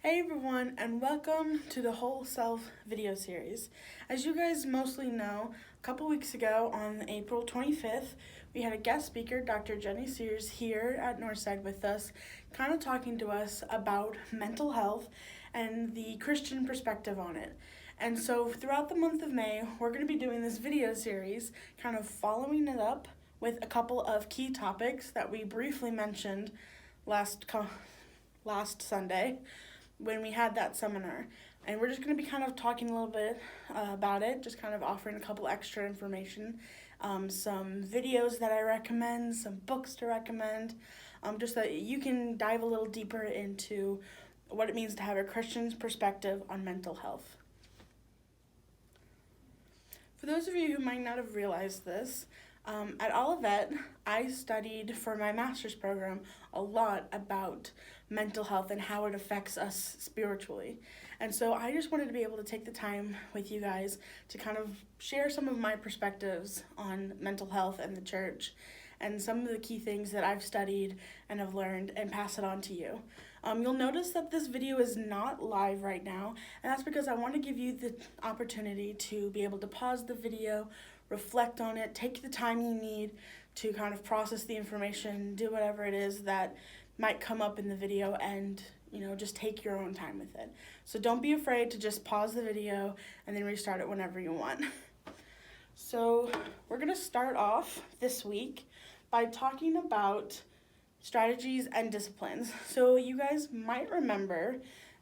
Hey everyone, and welcome to the Whole Self video series. As you guys mostly know, a couple weeks ago on April 25th, we had a guest speaker, Dr. Jenny Sears, here at Northside with us, kind of talking to us about mental health and the Christian perspective on it. And so throughout the month of May, we're going to be doing this video series, kind of following it up with a couple of key topics that we briefly mentioned last Sunday when we had that seminar. And we're just going to be kind of talking a little bit about it, just kind of offering a couple extra information, some videos that I recommend, some books to recommend, just so that you can dive a little deeper into what it means to have a Christian's perspective on mental health. For those of you who might not have realized this, at Olivet, I studied for my master's program a lot about mental health and how it affects us spiritually. And so I just wanted to be able to take the time with you guys to kind of share some of my perspectives on mental health and the church and some of the key things that I've studied and have learned and pass it on to you. You'll notice that this video is not live right now, and that's because I want to give you the opportunity to be able to pause the video, reflect on it, take the time you need to kind of process the information, do whatever it is that might come up in the video, and just take your own time with it. So don't be afraid to just pause the video and then restart it whenever you want. So we're going to start off this week by talking about strategies and disciplines. So you guys might remember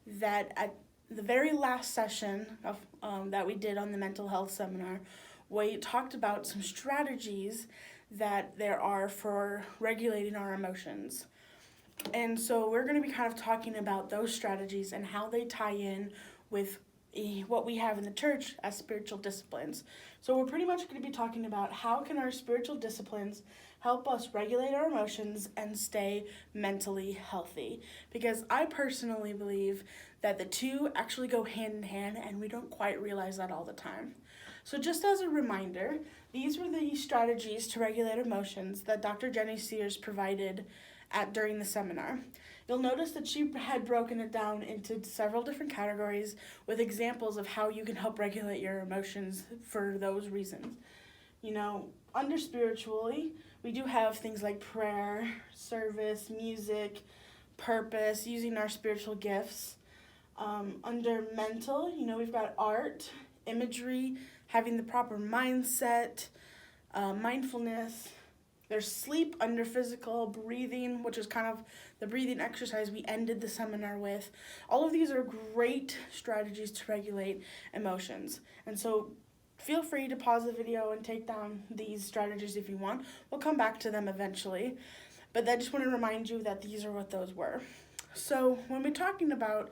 that at the very last session of that we did on the mental health seminar, we talked about some strategies that there are for regulating our emotions. And so we're going to be kind of talking about those strategies and how they tie in with what we have in the church as spiritual disciplines. So we're pretty much going to be talking about how can our spiritual disciplines help us regulate our emotions and stay mentally healthy. Because I personally believe that the two actually go hand in hand, and we don't quite realize that all the time. So just as a reminder, these were the strategies to regulate emotions that Dr. Jenny Sears provided during the seminar. You'll notice that she had broken it down into several different categories with examples of how you can help regulate your emotions for those reasons. Under spiritually, we do have things like prayer, service, music, purpose, using our spiritual gifts. Under mental, we've got art, imagery, having the proper mindset, mindfulness. There's sleep under physical, breathing, which is kind of the breathing exercise we ended the seminar with. All of these are great strategies to regulate emotions. And so feel free to pause the video and take down these strategies if you want. We'll come back to them eventually. But I just want to remind you that these are what those were. So when we're talking about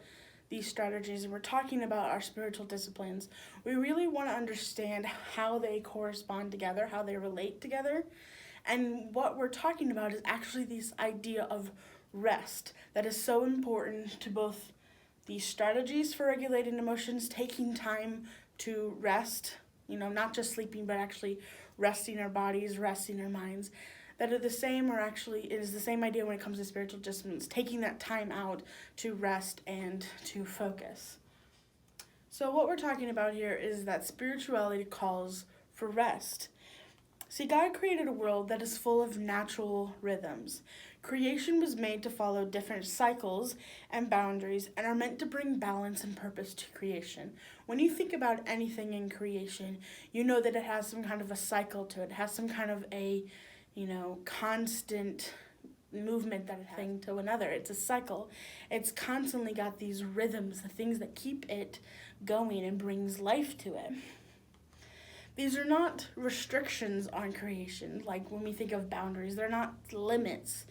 these strategies and we're talking about our spiritual disciplines, we really want to understand how they correspond together, how they relate together. And what we're talking about is actually this idea of rest that is so important to both these strategies for regulating emotions, taking time to rest, not just sleeping, but actually resting our bodies, resting our minds, that are the same, or actually it is the same idea when it comes to spiritual disciplines, taking that time out to rest and to focus. So what we're talking about here is that spirituality calls for rest. See, God created a world that is full of natural rhythms. Creation was made to follow different cycles and boundaries and are meant to bring balance and purpose to creation. When you think about anything in creation, you know that it has some kind of a cycle to it. It has some kind of a, constant movement that a thing to another. It's a cycle. It's constantly got these rhythms, the things that keep it going and brings life to it. These are not restrictions on creation, like when we think of boundaries. They're not limits.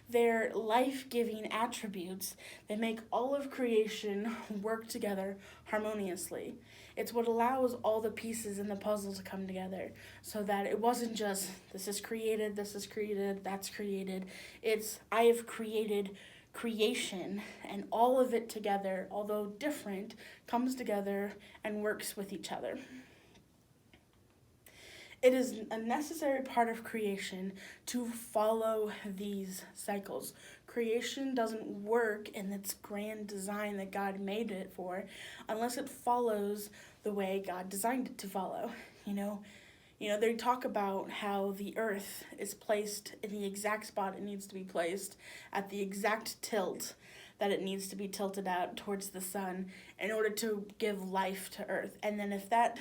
They're life-giving attributes that make all of creation work together harmoniously. It's what allows all the pieces in the puzzle to come together so that it wasn't just this is created, that's created. It's I have created creation, and all of it together, although different, comes together and works with each other. It is a necessary part of creation to follow these cycles. Creation doesn't work in its grand design that God made it for unless it follows the way God designed it to follow. They talk about how the earth is placed in the exact spot it needs to be placed at the exact tilt that it needs to be tilted out towards the sun in order to give life to earth. And then if that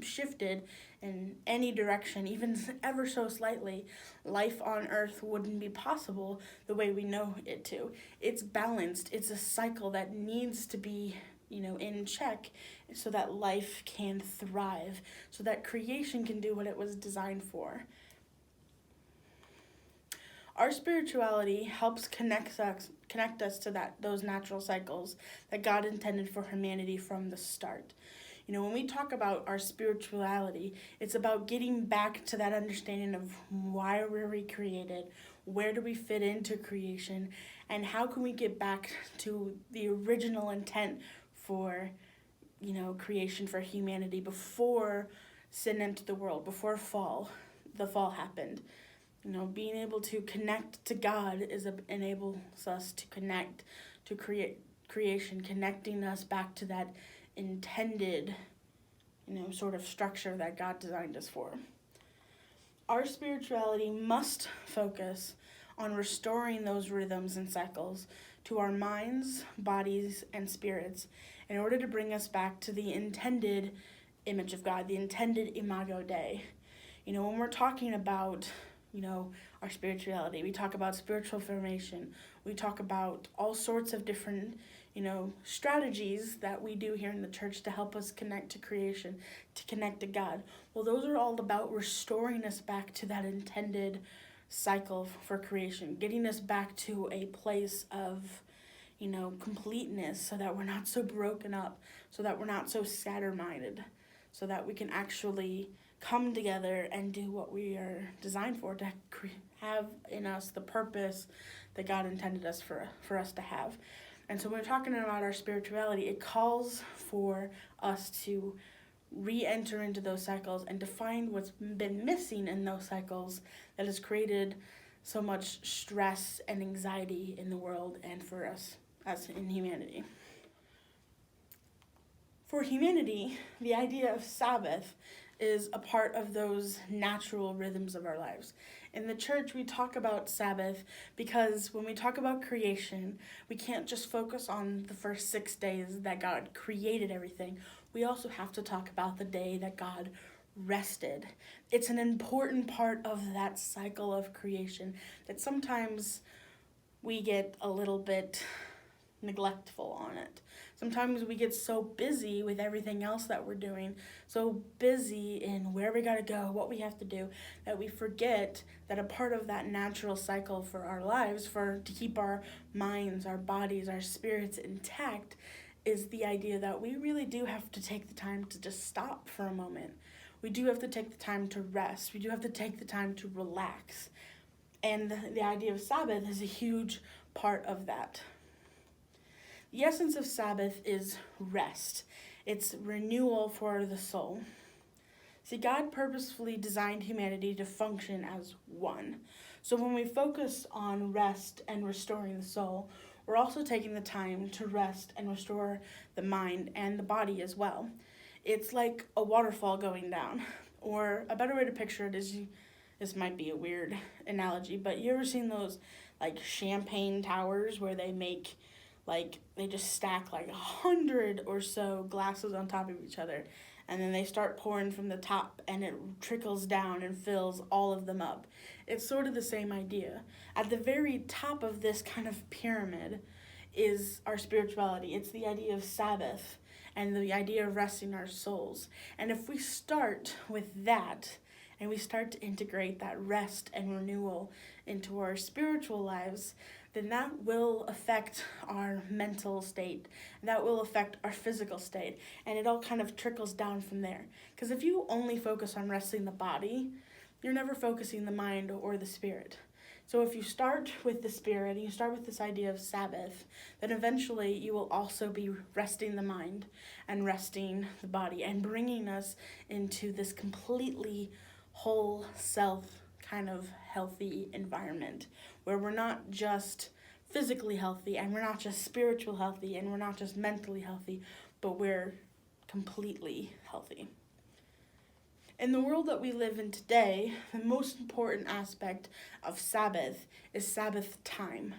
shifted in any direction, even ever so slightly, life on earth wouldn't be possible the way we know it to. It's balanced. It's a cycle that needs to be, in check so that life can thrive, so that creation can do what it was designed for. Our spirituality helps connect us to those natural cycles that God intended for humanity from the start. When we talk about our spirituality, it's about getting back to that understanding of why were we created, where do we fit into creation, and how can we get back to the original intent for, creation for humanity before sin entered the world, before the fall happened. Being able to connect to God enables us to connect to creation, connecting us back to that intended, sort of structure that God designed us for. Our spirituality must focus on restoring those rhythms and cycles to our minds, bodies, and spirits in order to bring us back to the intended image of God, the intended imago Dei. When we're talking about our spirituality, we talk about spiritual formation, we talk about all sorts of different strategies that we do here in the church to help us connect to creation, to connect to God. Well, those are all about restoring us back to that intended cycle for creation, getting us back to a place of completeness, so that we're not so broken up, so that we're not so scatter-minded, so that we can actually come together and do what we are designed for, to have in us the purpose that God intended us for us to have. And so when we're talking about our spirituality, it calls for us to re-enter into those cycles and to find what's been missing in those cycles that has created so much stress and anxiety in the world and for us as in humanity. For humanity, the idea of Sabbath is a part of those natural rhythms of our lives. In the church, we talk about Sabbath because when we talk about creation, we can't just focus on the first 6 days that God created everything. We also have to talk about the day that God rested. It's an important part of that cycle of creation that sometimes we get a little bit neglectful on it. Sometimes we get so busy with everything else that we're doing, so busy in where we gotta go, what we have to do, that we forget that a part of that natural cycle for our lives, to keep our minds, our bodies, our spirits intact, is the idea that we really do have to take the time to just stop for a moment. We do have to take the time to rest. We do have to take the time to relax. And the idea of Sabbath is a huge part of that. The essence of Sabbath is rest. It's renewal for the soul. See, God purposefully designed humanity to function as one. So when we focus on rest and restoring the soul, we're also taking the time to rest and restore the mind and the body as well. It's like a waterfall going down. Or a better way to picture it is, this might be a weird analogy, but you ever seen those like champagne towers where they just stack 100 or so glasses on top of each other, and then they start pouring from the top and it trickles down and fills all of them up. It's sort of the same idea. At the very top of this kind of pyramid is our spirituality. It's the idea of Sabbath and the idea of resting our souls. And if we start with that, and we start to integrate that rest and renewal into our spiritual lives, then that will affect our mental state. That will affect our physical state. And it all kind of trickles down from there. Because if you only focus on resting the body, you're never focusing the mind or the spirit. So if you start with the spirit and you start with this idea of Sabbath, then eventually you will also be resting the mind and resting the body and bringing us into this completely whole self kind of healthy environment where we're not just physically healthy and we're not just spiritual healthy and we're not just mentally healthy, but we're completely healthy. In the world that we live in today, the most important aspect of Sabbath is Sabbath time.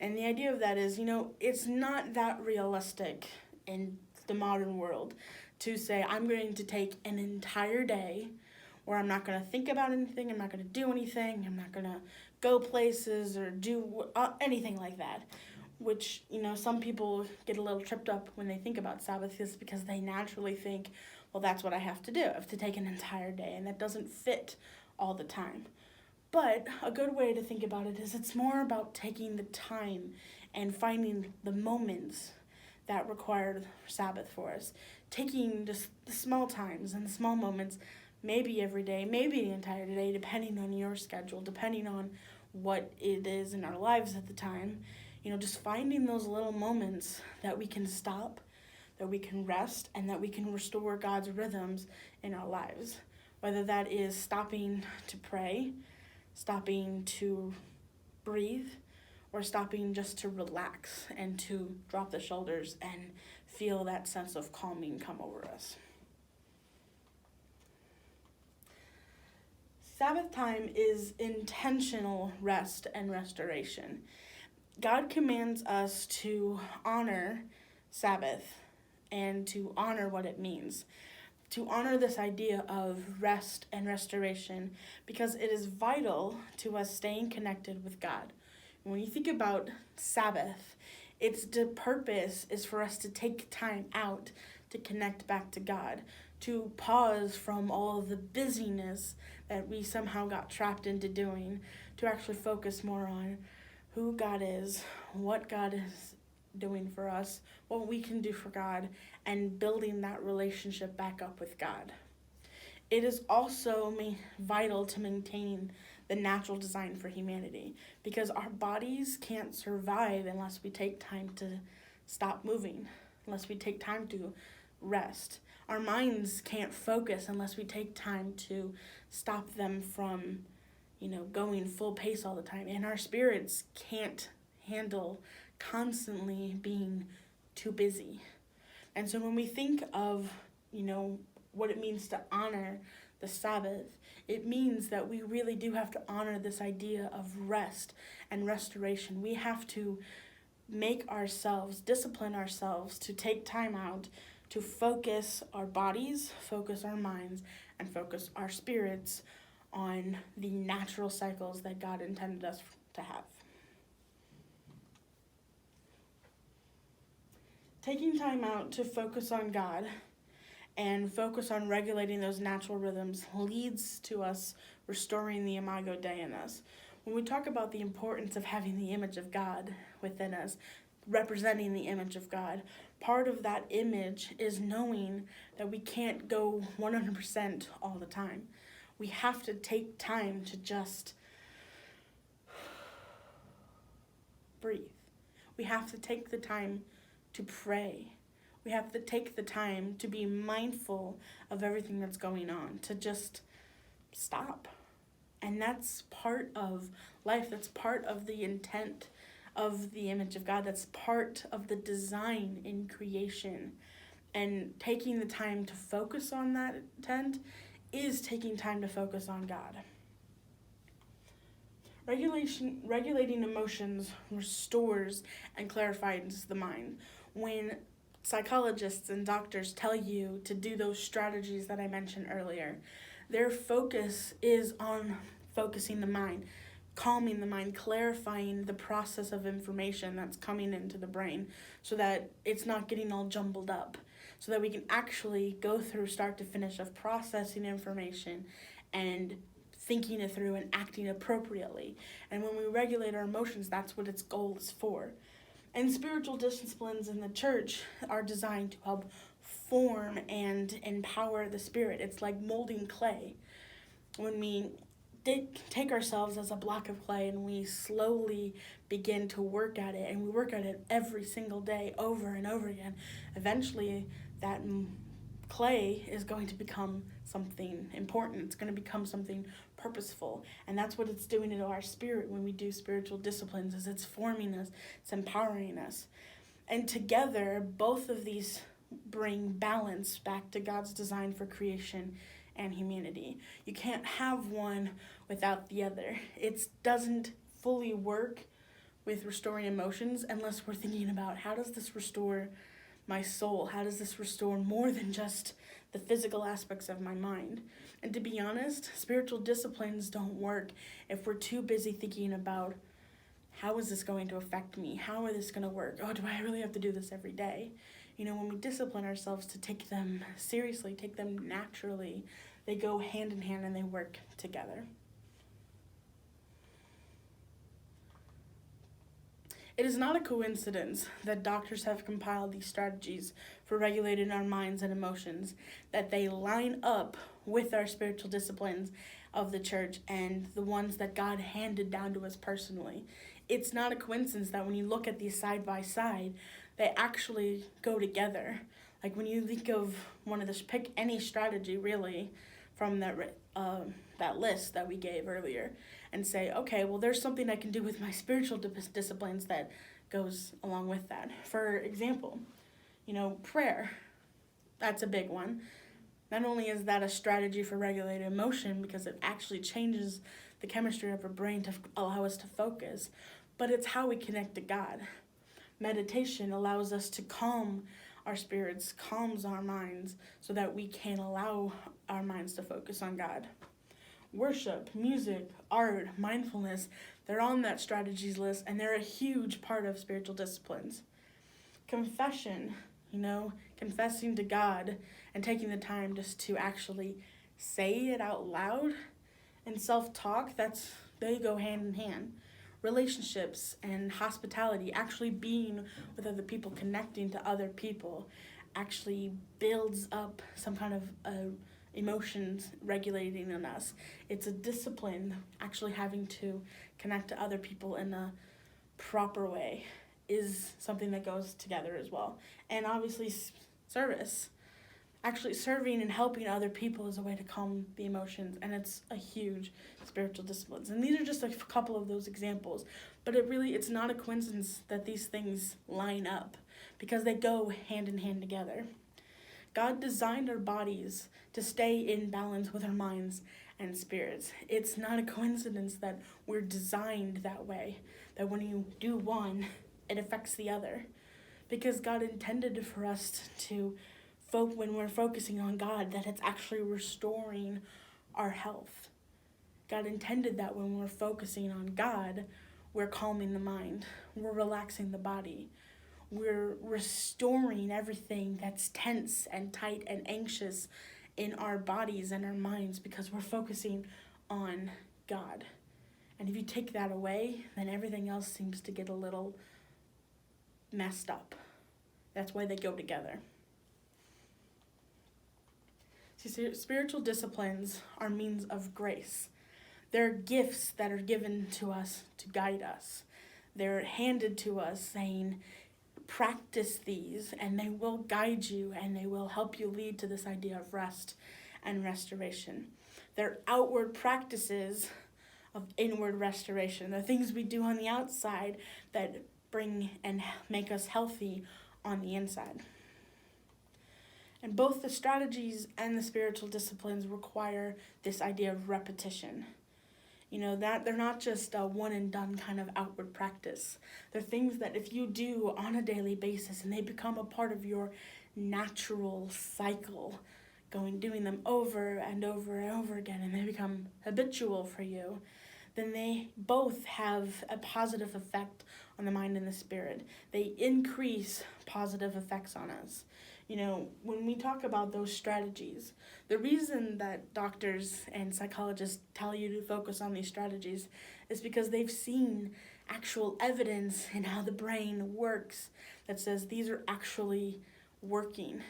And the idea of that is, it's not that realistic in the modern world to say, I'm going to take an entire day where I'm not going to think about anything, I'm not going to do anything, I'm not going to go places or do anything like that. Which, some people get a little tripped up when they think about Sabbath is because they naturally think, well, that's what I have to do. I have to take an entire day, and that doesn't fit all the time. But a good way to think about it is it's more about taking the time and finding the moments that require Sabbath for us. Taking just the small times and the small moments, maybe every day, maybe the entire day, depending on your schedule, depending on what it is in our lives at the time. Just finding those little moments that we can stop, that we can rest, and that we can restore God's rhythms in our lives. Whether that is stopping to pray, stopping to breathe, or stopping just to relax and to drop the shoulders and feel that sense of calming come over us. Sabbath time is intentional rest and restoration. God commands us to honor Sabbath and to honor what it means. To honor this idea of rest and restoration because it is vital to us staying connected with God. When you think about Sabbath, its purpose is for us to take time out to connect back to God, to pause from all of the busyness that we somehow got trapped into doing, to actually focus more on who God is, what God is doing for us, what we can do for God, and building that relationship back up with God. It is also vital to maintaining the natural design for humanity because our bodies can't survive unless we take time to stop moving, unless we take time to rest. Our minds can't focus unless we take time to stop them from, going full pace all the time. And our spirits can't handle constantly being too busy. And so when we think of, what it means to honor the Sabbath, it means that we really do have to honor this idea of rest and restoration. We have to discipline ourselves to take time out to focus our bodies, focus our minds, and focus our spirits on the natural cycles that God intended us to have. Taking time out to focus on God and focus on regulating those natural rhythms leads to us restoring the Imago Dei in us. When we talk about the importance of having the image of God within us, representing the image of God, part of that image is knowing that we can't go 100% all the time. We have to take time to just breathe. We have to take the time to pray. We have to take the time to be mindful of everything that's going on, to just stop. And that's part of life. That's part of the intent of the image of God. That's part of the design in creation. And taking the time to focus on that intent is taking time to focus on God. Regulating emotions restores and clarifies the mind. When psychologists and doctors tell you to do those strategies that I mentioned earlier, their focus is on focusing the mind, calming the mind, clarifying the process of information that's coming into the brain so that it's not getting all jumbled up, so that we can actually go through start to finish of processing information and thinking it through and acting appropriately. And when we regulate our emotions, that's what its goal is for. And spiritual disciplines in the church are designed to help form and empower the spirit. It's like molding clay. When we take ourselves as a block of clay and we slowly begin to work at it, and we work at it every single day over and over again, eventually that clay is going to become something important. It's going to become something purposeful. And that's what it's doing to our spirit when we do spiritual disciplines, is it's forming us, it's empowering us. And together, both of these bring balance back to God's design for creation and humanity. You can't have one without the other. It doesn't fully work with restoring emotions unless we're thinking about, how does this restore my soul? How does this restore more than just the physical aspects of my mind? And to be honest, spiritual disciplines don't work if we're too busy thinking about, how is this going to affect me? How is this going to work? Oh, do I really have to do this every day? You know, when we discipline ourselves to take them seriously, take them naturally, they go hand in hand and they work together. It is not a coincidence that doctors have compiled these strategies for regulating our minds and emotions, that they line up with our spiritual disciplines of the church and the ones that God handed down to us personally. It's not a coincidence that when you look at these side by side, they actually go together. Like when you think of one of this, pick any strategy really from that list that we gave earlier, and say, okay, well, there's something I can do with my spiritual disciplines that goes along with that. For example, prayer. That's a big one. Not only is that a strategy for regulating emotion, because it actually changes the chemistry of our brain to allow us to focus, but it's how we connect to God. Meditation allows us to calm our spirits, calms our minds, so that we can allow our minds to focus on God. Worship, music, art, mindfulness, they're on that strategies list, and they're a huge part of spiritual disciplines. Confession, confessing to God and taking the time just to actually say it out loud, and self-talk, they go hand in hand. Relationships and hospitality, actually being with other people, connecting to other people, actually builds up some kind of emotions regulating in us. It's a discipline. Actually having to connect to other people in a proper way is something that goes together as well. And obviously service. Actually serving and helping other people is a way to calm the emotions, and it's a huge spiritual disciplines. And these are just a couple of those examples, but it's not a coincidence that these things line up, because they go hand in hand together. God designed our bodies to stay in balance with our minds and spirits. It's not a coincidence that we're designed that way, that when you do one, it affects the other, because God intended for us to when we're focusing on God, that it's actually restoring our health. God intended that when we're focusing on God, we're calming the mind, we're relaxing the body, we're restoring everything that's tense and tight and anxious in our bodies and our minds, because we're focusing on God. And if you take that away, then everything else seems to get a little messed up. That's why they go together. See, spiritual disciplines are means of grace. They're gifts that are given to us to guide us. They're handed to us saying, practice these and they will guide you and they will help you lead to this idea of rest and restoration. They're outward practices of inward restoration. They're things we do on the outside that bring and make us healthy on the inside. And both the strategies and the spiritual disciplines require this idea of repetition. That they're not just a one and done kind of outward practice. They're things that if you do on a daily basis and they become a part of your natural cycle, doing them over and over and over again, and they become habitual for you, then they both have a positive effect on the mind and the spirit. They increase positive effects on us. When we talk about those strategies, the reason that doctors and psychologists tell you to focus on these strategies is because they've seen actual evidence in how the brain works that says these are actually working.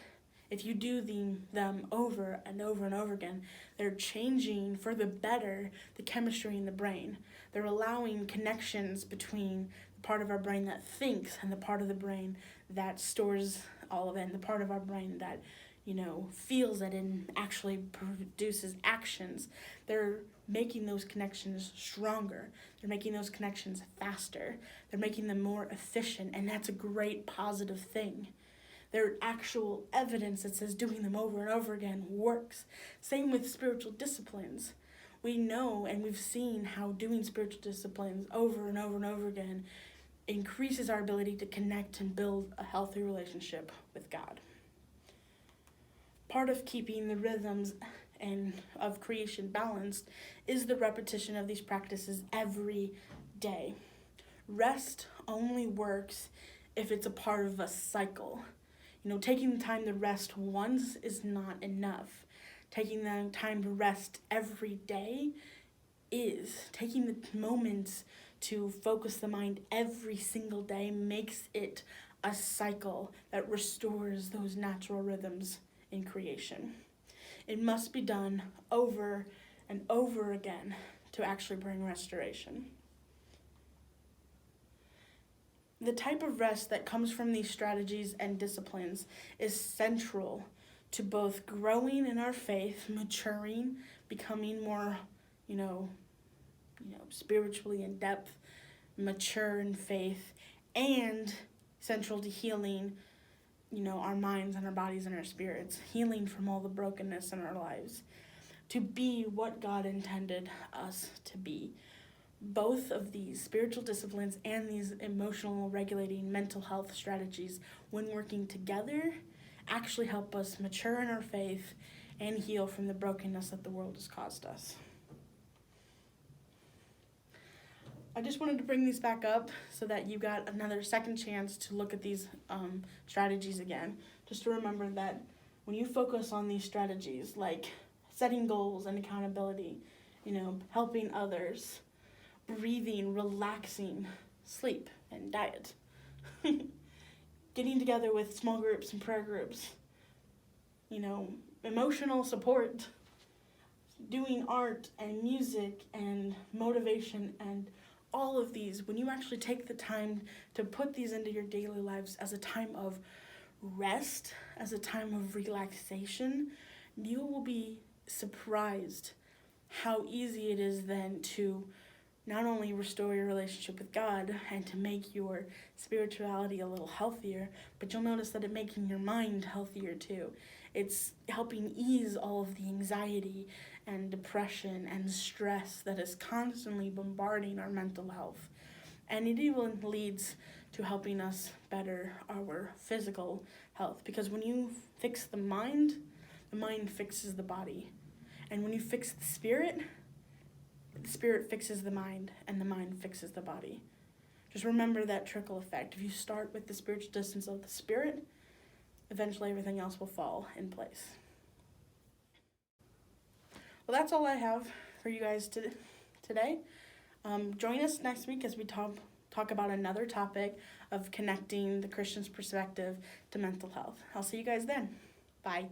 If you do them over and over and over again, they're changing for the better the chemistry in the brain. They're allowing connections between the part of our brain that thinks and the part of the brain that stores all of it, and the part of our brain that feels it and actually produces actions. They're making those connections stronger. They're making those connections faster. They're making them more efficient, and that's a great positive thing. There's actual evidence that says doing them over and over again works. Same with spiritual disciplines. We know and we've seen how doing spiritual disciplines over and over and over again increases our ability to connect and build a healthy relationship with God. Part of keeping the rhythms of creation balanced is the repetition of these practices every day. Rest only works if it's a part of a cycle. Taking the time to rest once is not enough. Taking the time to rest every day is. Taking the moments to focus the mind every single day makes it a cycle that restores those natural rhythms in creation. It must be done over and over again to actually bring restoration. The type of rest that comes from these strategies and disciplines is central to both growing in our faith, maturing, becoming more, spiritually in depth, mature in faith, and central to healing, our minds and our bodies and our spirits, healing from all the brokenness in our lives, to be what God intended us to be. Both of these spiritual disciplines and these emotional regulating mental health strategies, when working together, actually help us mature in our faith and heal from the brokenness that the world has caused us. I just wanted to bring these back up so that you got another second chance to look at these strategies again. Just to remember that when you focus on these strategies, like setting goals and accountability, helping others, breathing, relaxing, sleep, and diet, getting together with small groups and prayer groups, emotional support, doing art and music and motivation, and all of these, when you actually take the time to put these into your daily lives as a time of rest, as a time of relaxation, you will be surprised how easy it is then to not only restore your relationship with God and to make your spirituality a little healthier, but you'll notice that it's making your mind healthier too. It's helping ease all of the anxiety and depression and stress that is constantly bombarding our mental health. And it even leads to helping us better our physical health, because when you fix the mind fixes the body. And when you fix the spirit fixes the mind, and the mind fixes the body. Just remember that trickle effect. If you start with the spiritual distance of the spirit, eventually everything else will fall in place. Well, that's all I have for you guys today. Join us next week as we talk about another topic of connecting the Christian's perspective to mental health. I'll see you guys then. Bye.